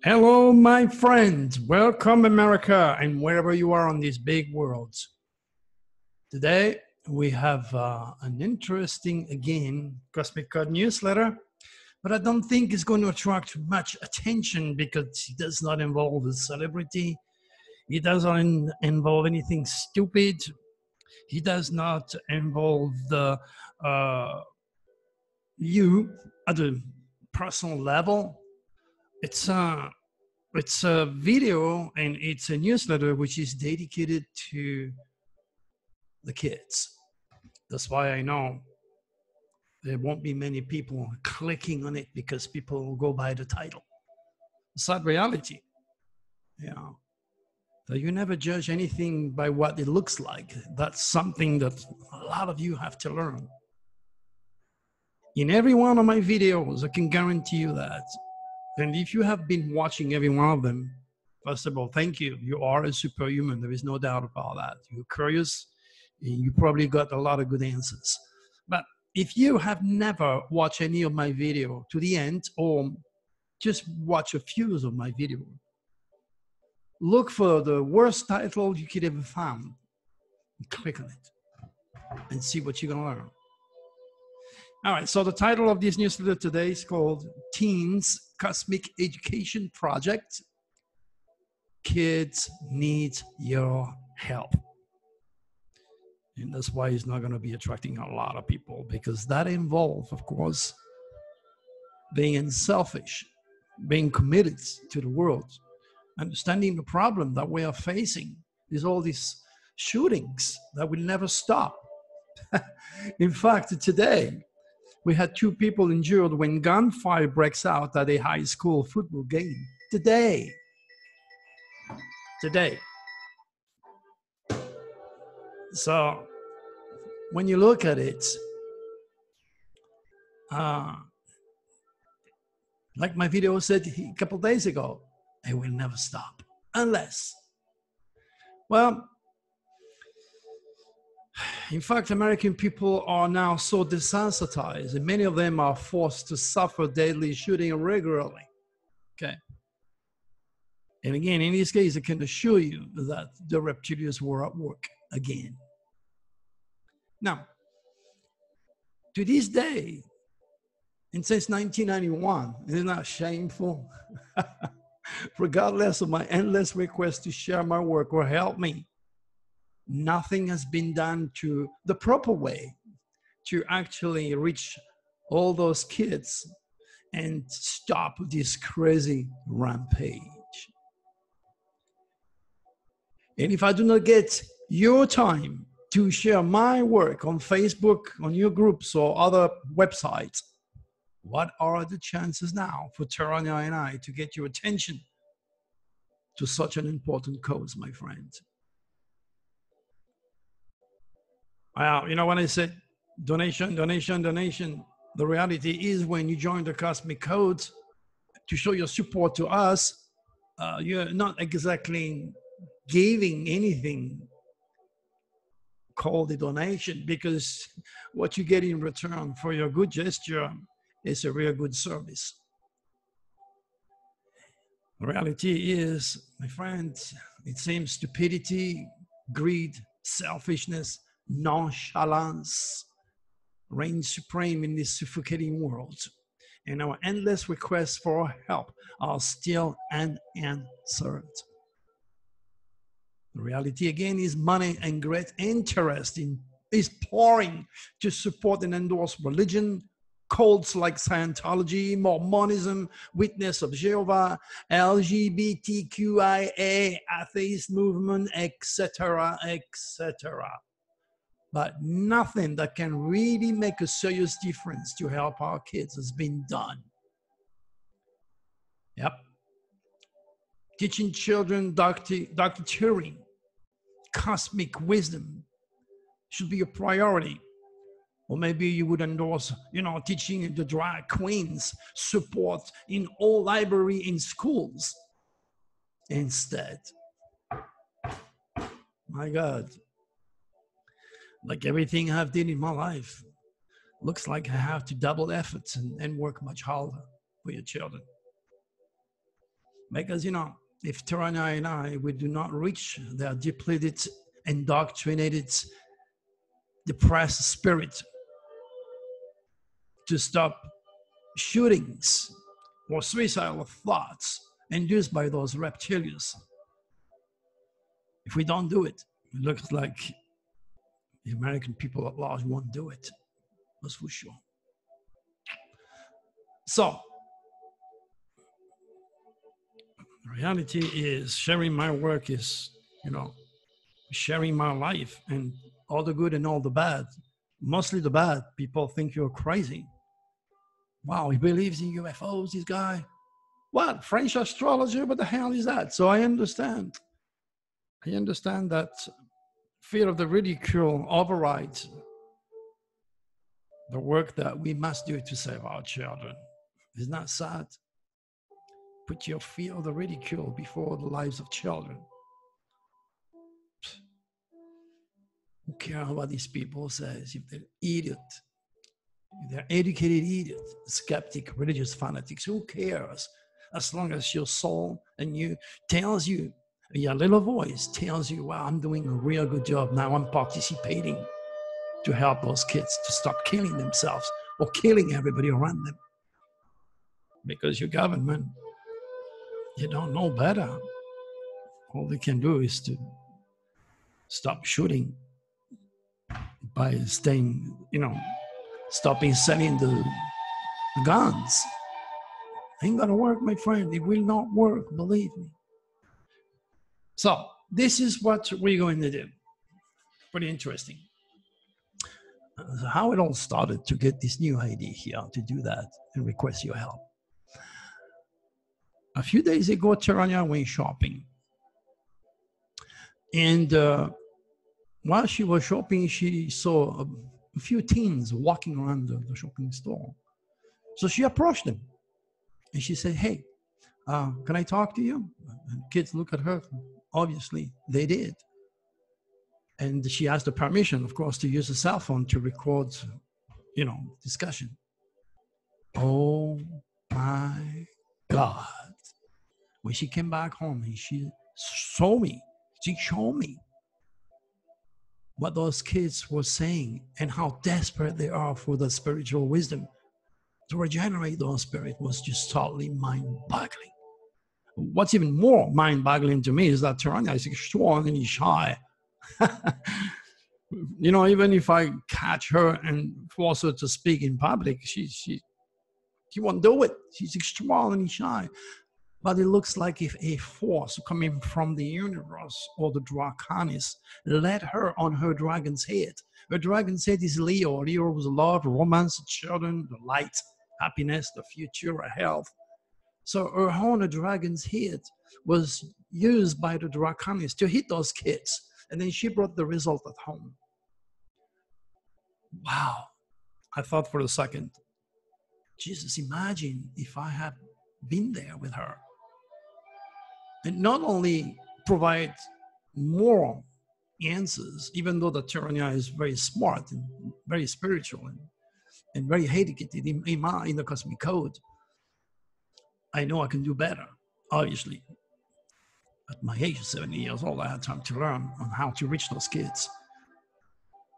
Hello, my friends. Welcome, America, and wherever you are on these big worlds. Today, we have an interesting, again, Cosmic Code newsletter, but I don't think it's going to attract much attention because it does not involve a celebrity. It doesn't involve anything stupid. He does not involve you at a personal level. It's a video and it's a newsletter which is dedicated to the kids. That's why I know there won't be many people clicking on it because people will go by the title. Sad reality. Yeah. So you never judge anything by what it looks like. That's something that a lot of you have to learn. In every one of my videos, I can guarantee you that. And if you have been watching every one of them, first of all, thank you. You are a superhuman. There is no doubt about that. You're curious. And you probably got a lot of good answers. But if you have never watched any of my video to the end, or just watch a few of my video, look for the worst title you could ever find and click on it and see what you're going to learn. All right, so the title of this newsletter today is called Teens Cosmic Education Project. Kids need your help. And that's why it's not going to be attracting a lot of people, because that involves, of course, being unselfish, being committed to the world, understanding the problem that we are facing. There's all these shootings that will never stop. In fact, today, we had 2 people injured when gunfire breaks out at a high school football game. Today. So when you look at it, like my video said a couple of days ago, it will never stop unless, well, in fact, American people are now so desensitized, and many of them are forced to suffer deadly shooting regularly. Okay. And again, in this case, I can assure you that the reptilians were at work again. Now, to this day, and since 1991, isn't that shameful? Regardless of my endless requests to share my work or help me, nothing has been done to the proper way to actually reach all those kids and stop this crazy rampage. And if I do not get your time to share my work on Facebook, on your groups or other websites, what are the chances now for Taranya and I to get your attention to such an important cause, my friend? Well, you know, when I said donation, the reality is when you join the Cosmic Code to show your support to us, you're not exactly giving anything called a donation, because what you get in return for your good gesture is a real good service. The reality is, my friends, it seems stupidity, greed, selfishness, nonchalance reigns supreme in this suffocating world, and our endless requests for help are still unanswered. The reality again is money and great interest is pouring to support and endorse religion, cults like Scientology, Mormonism, Witness of Jehovah, LGBTQIA, atheist movement, etc., etc. But nothing that can really make a serious difference to help our kids has been done. Yep. Teaching children Dr. Turi, cosmic wisdom should be a priority. Or maybe you would endorse, teaching the drag queens support in all library in schools instead. My God. Like everything I've done in my life, looks like I have to double efforts and work much harder for your children. Because, if Tarana and we do not reach their depleted, indoctrinated, depressed spirit to stop shootings or suicidal thoughts induced by those reptilians, if we don't do it, it looks like the American people at large won't do it. That's for sure. So, the reality is sharing my work is, sharing my life, and all the good and all the bad. Mostly the bad. People think you're crazy. Wow, he believes in UFOs, this guy. What? French astrology? What the hell is that? So I understand. That fear of the ridicule overrides the work that we must do to save our children. Isn't that sad? Put your fear of the ridicule before the lives of children. Who cares what these people say? If they're idiot, if they're educated idiot, skeptic, religious fanatics, who cares? As long as your soul and you tells you, your little voice tells you, wow, I'm doing a real good job now. I'm participating to help those kids to stop killing themselves or killing everybody around them. Because your government, you don't know better. All they can do is to stop shooting by staying, stopping selling the guns. Ain't gonna work, my friend. It will not work, believe me. So this is what we're going to do. Pretty interesting. How it all started to get this new idea here to do that and request your help. A few days ago, Taranya went shopping. And while she was shopping, she saw a few teens walking around the shopping store. So she approached them. And she said, hey, can I talk to you? And kids look at her. Obviously, they did. And she asked the permission, of course, to use a cell phone to record, discussion. Oh, my God. When she came back home and she showed me what those kids were saying and how desperate they are for the spiritual wisdom to regenerate those spirits was just totally mind-boggling. What's even more mind-boggling to me is that Taranya is extraordinarily shy. Even if I catch her and force her to speak in public, she won't do it. She's extraordinarily shy. But it looks like if a force coming from the universe or the Draconis led her on her dragon's head. Her dragon's head is Leo. Leo was love, romance, children, the light, happiness, the future, health. So her own dragon's head was used by the Draconis to hit those kids. And then she brought the result at home. Wow. I thought for a second, Jesus, imagine if I had been there with her. And not only provide more answers, even though the Taranya is very smart and very spiritual and very educated in the cosmic code, I know I can do better, obviously. At my age, 70 years old, I had time to learn on how to reach those kids.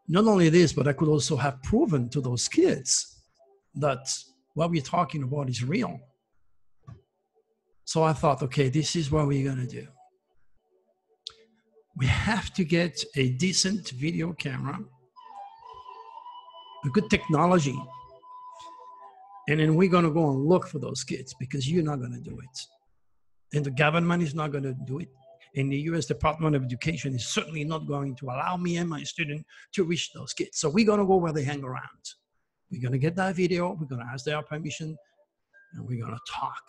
Not only this, but I could also have proven to those kids that what we're talking about is real. So I thought, okay, this is what we're going to do. We have to get a decent video camera, a good technology, and then we're going to go and look for those kids because you're not going to do it. And the government is not going to do it. And the U.S. Department of Education is certainly not going to allow me and my student to reach those kids. So we're going to go where they hang around. We're going to get that video. We're going to ask their permission. And we're going to talk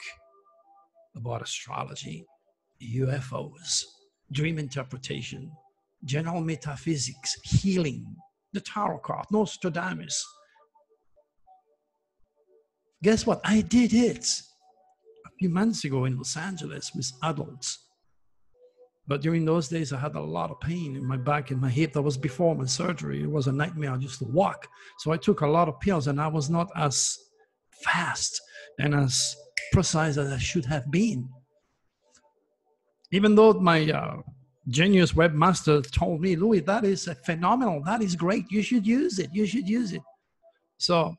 about astrology, UFOs, dream interpretation, general metaphysics, healing, the tarot card, Nostradamus. Guess what? I did it a few months ago in Los Angeles with adults. But during those days, I had a lot of pain in my back and my hip. That was before my surgery. It was a nightmare just to walk. So I took a lot of pills and I was not as fast and as precise as I should have been. Even though my genius webmaster told me, Louis, that is phenomenal. That is great. You should use it. You should use it. So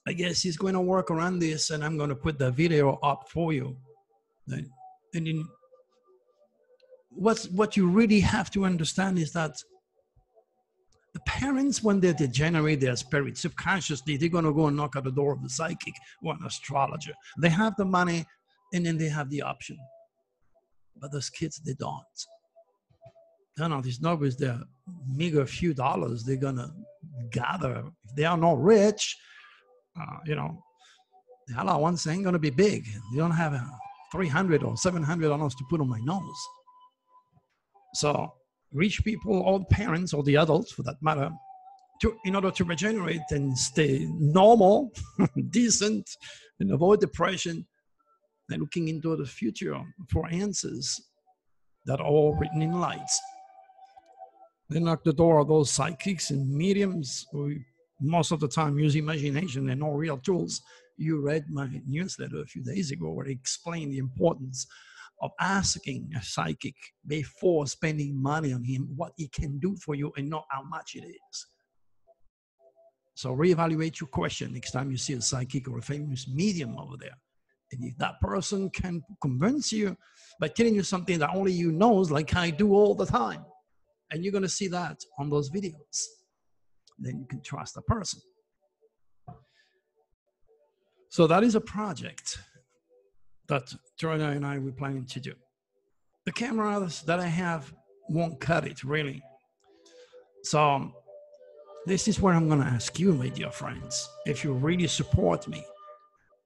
I guess he's going to work around this, and I'm going to put the video up for you. And then what you really have to understand is that the parents, when they degenerate their spirit subconsciously, they're going to go and knock at the door of the psychic or an astrologer. They have the money, and then they have the option. But those kids, they don't. You know, these not with their meager few dollars they're going to gather. If they are not rich, you know, the allowance ain't going to be big. You don't have 300 or $700 to put on my nose. So rich people, all parents, or the adults for that matter, in order to regenerate and stay normal, decent, and avoid depression, they're looking into the future for answers that are all written in lights. They knock the door of those psychics and mediums who most of the time use imagination and no real tools. You read my newsletter a few days ago where I explained the importance of asking a psychic before spending money on him what he can do for you and not how much it is. So reevaluate your question next time you see a psychic or a famous medium over there. And if that person can convince you by telling you something that only you knows, like I do all the time, and you're going to see that on those videos, then you can trust the person. So that is a project that Turi and I were planning to do. The cameras that I have won't cut it, really. So this is where I'm going to ask you, my dear friends, if you really support me,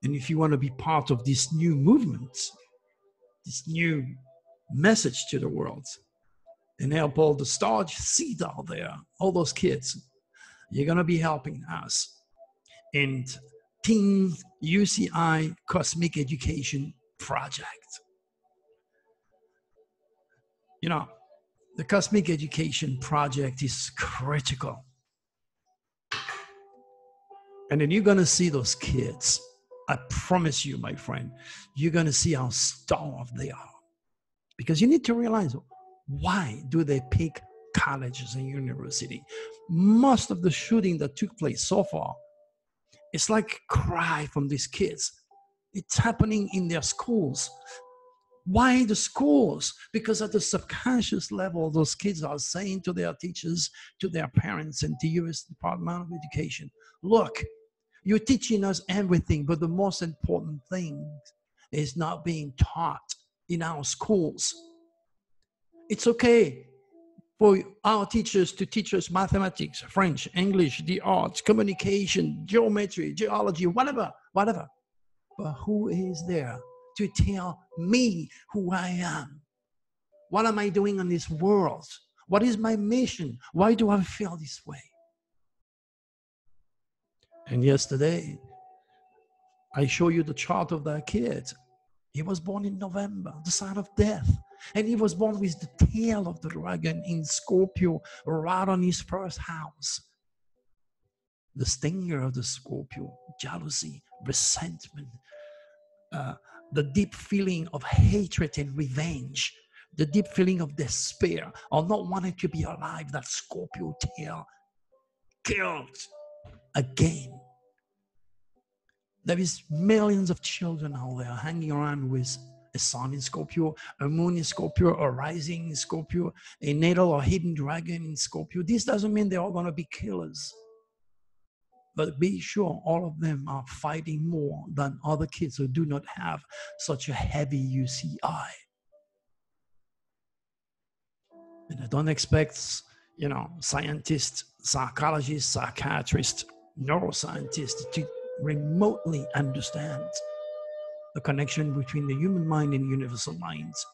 and if you want to be part of this new movement, this new message to the world, and help all the star seeds out there, all those kids, you're going to be helping us in Teen UCI Cosmic Education Project. You know, the Cosmic Education Project is critical. And then you're going to see those kids. I promise you, my friend, you're going to see how starved they are. Because you need to realize, why do they pick colleges and university? Most of the shooting that took place so far, it's like a cry from these kids. It's happening in their schools. Why the schools? Because at the subconscious level, those kids are saying to their teachers, to their parents, and to U.S. Department of Education, look, you're teaching us everything, but the most important thing is not being taught in our schools. It's okay for our teachers to teach us mathematics, French, English, the arts, communication, geometry, geology, whatever. But who is there to tell me who I am? What am I doing in this world? What is my mission? Why do I feel this way? And yesterday, I show you the chart of that kid. He was born in November, the sign of death. And he was born with the tail of the dragon in Scorpio, right on his first house. The stinger of the Scorpio, jealousy, resentment, the deep feeling of hatred and revenge, the deep feeling of despair, or not wanting to be alive, that Scorpio tail killed again. There is millions of children out there hanging around with a sun in Scorpio, a moon in Scorpio, a rising in Scorpio, a natal or hidden dragon in Scorpio. This doesn't mean they're all going to be killers. But be sure all of them are fighting more than other kids who do not have such a heavy UCI. And I don't expect, scientists, psychologists, psychiatrists, neuroscientists to remotely understand the connection between the human mind and universal minds.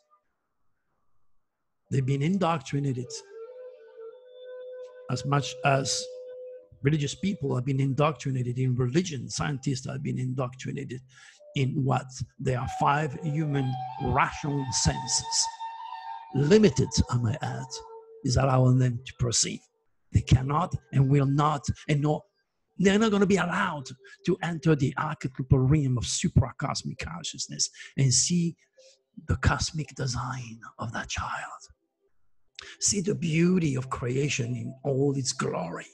They've been indoctrinated as much as religious people have been indoctrinated in religion. Scientists have been indoctrinated in what there are 5 human rational senses. Limited, I might add, is allowing them to perceive. They cannot and will not, and no, they're not going to be allowed to enter the archetypal realm of supracosmic consciousness and see the cosmic design of that child. See the beauty of creation in all its glory.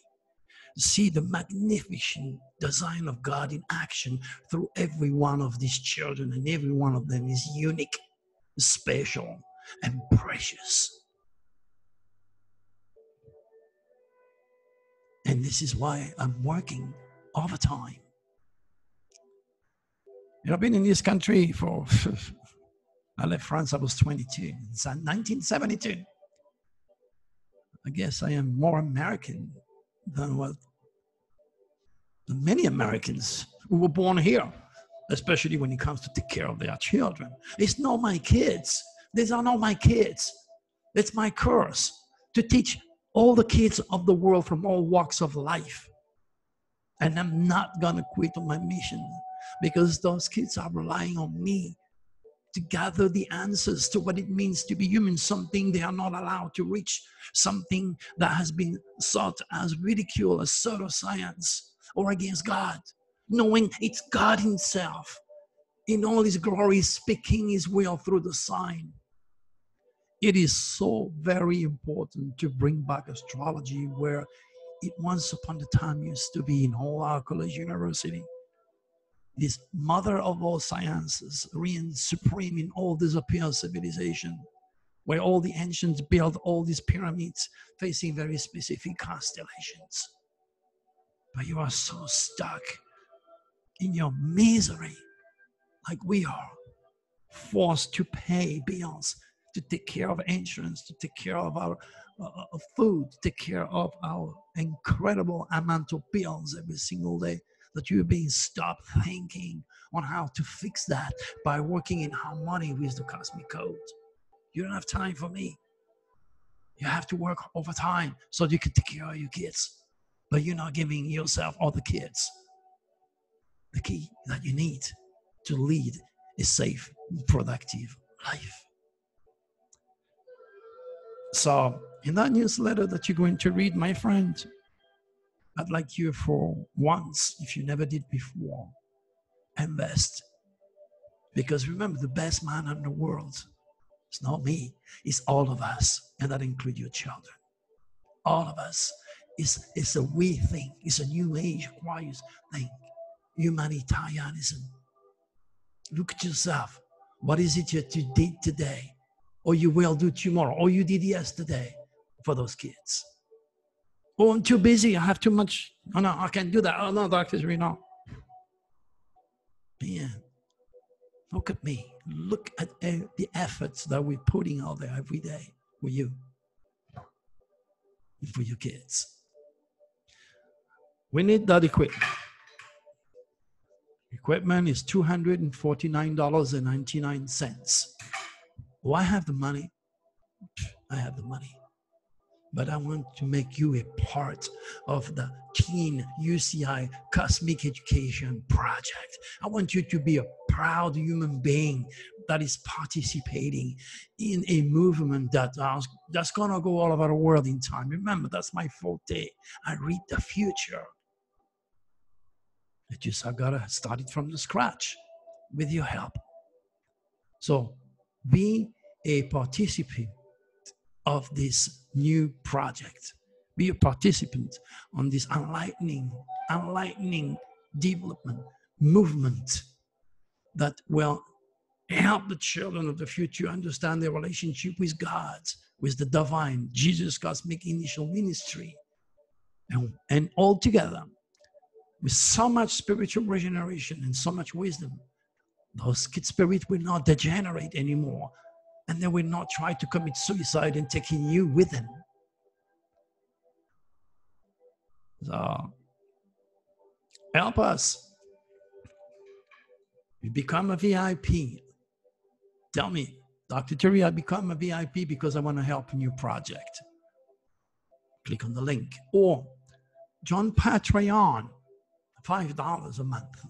See the magnificent design of God in action through every one of these children, and every one of them is unique, special, and precious. And this is why I'm working overtime. I've been in this country for, I left France, I was 22. It's 1972. I guess I am more American than many Americans who were born here, especially when it comes to take care of their children. It's not my kids. These are not my kids. It's my curse to teach all the kids of the world from all walks of life. And I'm not going to quit on my mission, because those kids are relying on me to gather the answers to what it means to be human, something they are not allowed to reach, something that has been sought as ridicule, as pseudoscience, or against God, knowing it's God himself in all his glory speaking his will through the sign. It is so very important to bring back astrology where it once upon a time used to be in all our college university. This mother of all sciences, reigns supreme in all disappeared civilization, where all the ancients built all these pyramids facing very specific constellations. But you are so stuck in your misery, like we are, forced to pay bills, to take care of insurance, to take care of our food, to take care of our incredible amount of bills every single day, that you're being stopped thinking on how to fix that by working in harmony with the cosmic code. You don't have time for me. You have to work overtime so you can take care of your kids, but you're not giving yourself or the kids the key that you need to lead a safe, productive life. So in that newsletter that you're going to read, my friend, I'd like you for once, if you never did before, invest. Because remember, the best man in the world, it's not me, it's all of us, and that includes your children. All of us. It's a we thing. It's a new age wise thing. Humanitarianism. Look at yourself. What is it that you did today, or you will do tomorrow, or you did yesterday for those kids? Oh, I'm too busy. I have too much. Oh, no, I can't do that. Oh, no, Dr. Turi, no. Man, look at me. Look at the efforts that we're putting out there every day for you and for your kids. We need that equipment. Equipment is $249.99. Oh, I have the money. I have the money. But I want to make you a part of the Teen UCI Cosmic Education Project. I want you to be a proud human being that is participating in a movement that's going to go all over the world in time. Remember, that's my forte. I read the future. I got to start it from the scratch with your help. So be a participant of this new project. Be a participant on this enlightening development movement that will help the children of the future understand their relationship with God, with the divine, Jesus' cosmic initial ministry. And all together, with so much spiritual regeneration and so much wisdom, those kids' spirit will not degenerate anymore, and they will not try to commit suicide and taking you with them. So help us. You become a VIP. Tell me, Dr. Turi, I become a VIP because I want to help in your project. Click on the link. Or join Patreon, $5 a month.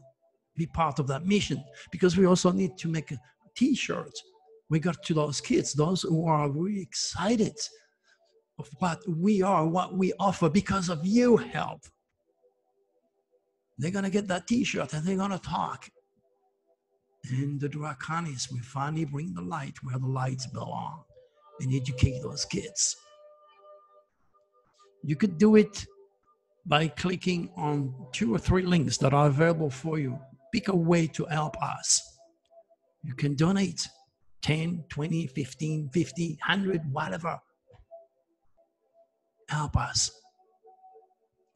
Be part of that mission, because we also need to make a t-shirt. We got to those kids, those who are really excited of what we are, what we offer because of your help. They're going to get that t-shirt and they're going to talk. And the Draconists will finally bring the light where the lights belong and educate those kids. You could do it by clicking on 2 or 3 links that are available for you. Pick a way to help us. You can donate 10, 20, 15, 50, 100, whatever. Help us.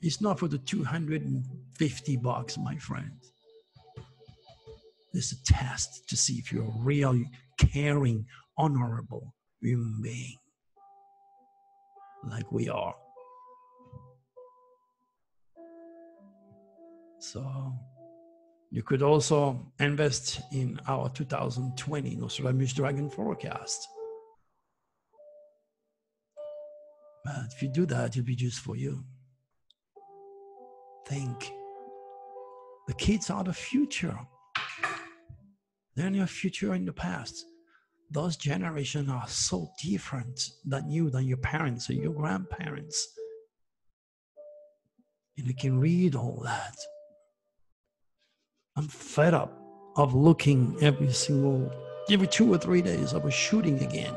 It's not for the $250, my friend. It's a test to see if you're a real, caring, honorable human being like we are. So you could also invest in our 2020 Nostradamus Dragon Forecast. But if you do that, it'll be just for you. Think. The kids are the future. They're your future in the past. Those generations are so different than you, than your parents or your grandparents. And you can read all that. I'm fed up of looking every 2 or 3 days of a shooting again,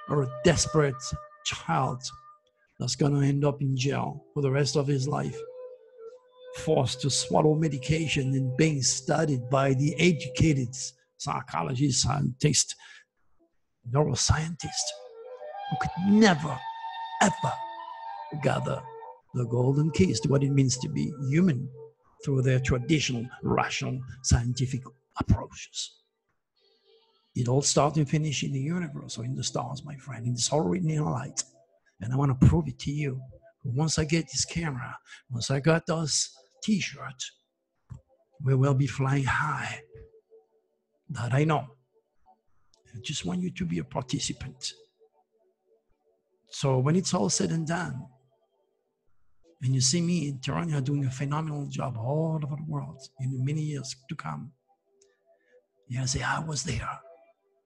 or a desperate child that's going to end up in jail for the rest of his life, forced to swallow medication and being studied by the educated psychologists, scientists, neuroscientists who could never, ever gather the golden keys to what it means to be human through their traditional, rational, scientific approaches. It all starts and finishes in the universe or in the stars, my friend. It's all written in light. And I want to prove it to you. Once I get this camera, once I got those t-shirts, we will be flying high. That I know. I just want you to be a participant. So when it's all said and done, and you see me in Turi doing a phenomenal job all over the world in the many years to come, you're going to say, I was there.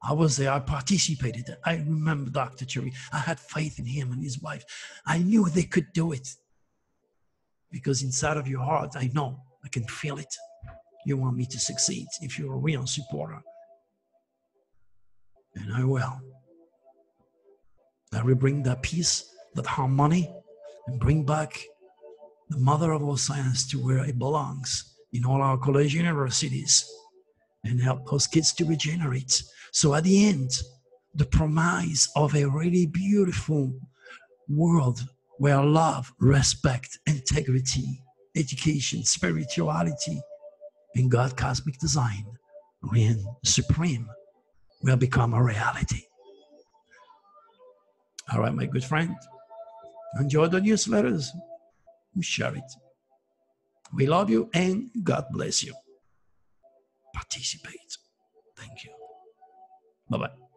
I participated. I remember Dr. Turi. I had faith in him and his wife. I knew they could do it. Because inside of your heart, I know, I can feel it. You want me to succeed if you're a real supporter. And I will. I will bring that peace, that harmony, and bring back the mother of all science to where it belongs in all our college universities and help those kids to regenerate. So at the end, the promise of a really beautiful world where love, respect, integrity, education, spirituality, and God cosmic design reign supreme will become a reality. All right, my good friend, enjoy the newsletters. Share it. We love you and God bless you. Participate. Thank you. Bye-bye.